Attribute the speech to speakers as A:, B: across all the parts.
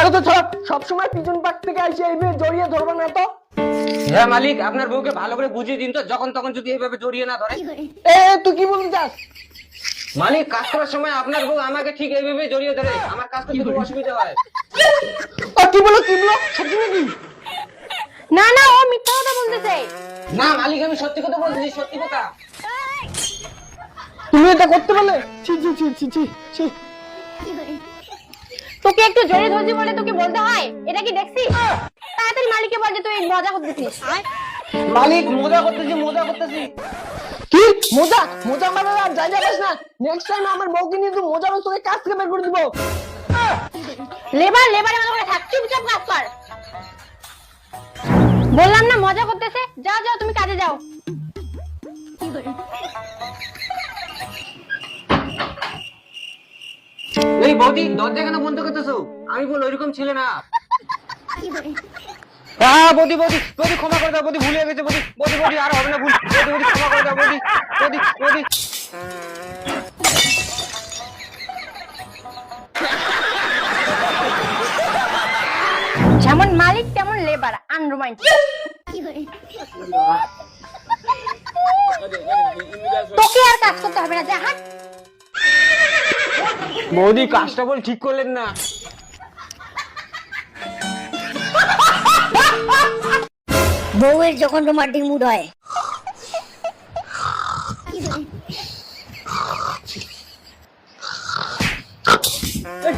A: ছাড়ো তো ছাড়ো, সবসময় পিছন পাক থেকে আসে এইভাবে জড়িয়ে ধরবে না তো।
B: হ্যাঁ মালিক, আপনার বউকে ভালো করে বুঝিয়ে দিন তো, যখন তখন যদি এইভাবে জড়িয়ে না ধরে।
A: তুই কি বলতে চাস?
B: মালিক, কাজ করার সময় আপনার বউ আমাকে ঠিক এইভাবে জড়িয়ে ধরে, আমার কাজ করতে খুব অসুবিধা হয়।
A: কি বলো সত্যি নাকি?
C: না না, ও মিথ্যা কথা বলতেছে।
B: না মালিক, আমি সত্যি কথা বলতেছি, সত্যি কথা।
A: তুমি এটা করতে পারলে? ছি ছি ছি ছি ছি ছি।
C: তোকে একটু জড়িয়ে ধরছি বলে তোকে বলতে হয়? এটা কি দেখছিস? তাড়াতাড়ি মালিককে বল যে তুই মজা করতেছিস।
B: মালিক, মজা করতেছি।
A: কি মজা? মজা মানে আর যাই যাস না। নেক্সট টাইম আমার বউকে নিয়ে তুই মজা তোকে কাজ থেকে বের করে দিব।
C: লেবারের মতো করে থাক, চুপচাপ কাজ কর। বললাম না মজা করতেছে। যাও যাও, তুমি কাজে যাও।
B: এই বৌদি, দরজা কেন বন্ধ করতেছো? আমি বল ওইরকম ছিলে না। হ্যাঁ বৌদি, ক্ষমা করে দাও বৌদি, ভুলে গেছে বৌদি, আর হবে না ভুল। বৌদি ক্ষমা করে দাও বৌদি।
C: যেমন মালিক তেমন লেবার, আনরোমান্টিক। তোকে আর কাজ করতে হবে না, যা হাট।
B: বৌদি, কাজটা বল ঠিক করলেন না।
D: বউয়ের যখন রোমান্টিক মুড হয়,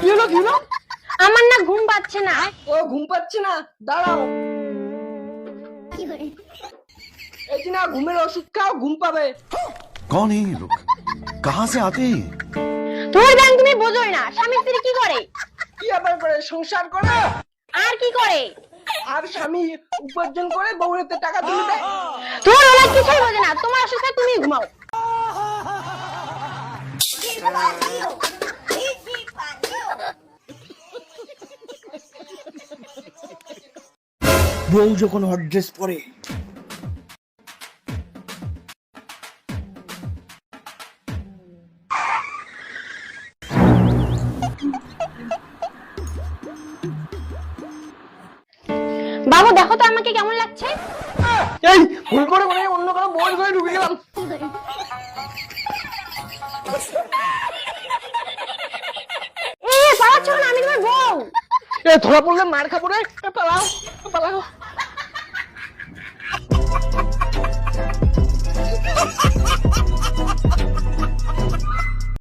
A: কি হলো?
C: আমার না ঘুম পাচ্ছে না।
A: ও ঘুম পাচ্ছে না, দাঁড়াও। এই যে না, ঘুমের ওষুধ খাও, ঘুম পাবে।
E: कौन है ये लोग? कहाँ से आते हैं?
C: তোর গান তুমি বোঝোই না। স্বামী স্ত্রী কি করে?
A: কি আবার করে? সংসার করে।
C: আর কি করে?
A: আর স্বামী উপার্জন করে বউরেতে টাকা তুলে দেয়।
C: তোর ওরা কিছুই বোঝে না। তোমার ওষুধ খাই, তুমি ঘুমাও।
F: বউ যখন হট ড্রেস পরে,
C: বাবু দেখো তো আমাকে কেমন লাগছে।
A: এই ভুল করে মানে অন্য কারো বউর ঘরে ঢুকে গেলাম।
C: পালাচ্ছ না, আমি তোমার বউ।
A: ধরা পড়লে মার খাবো রে। পালাও।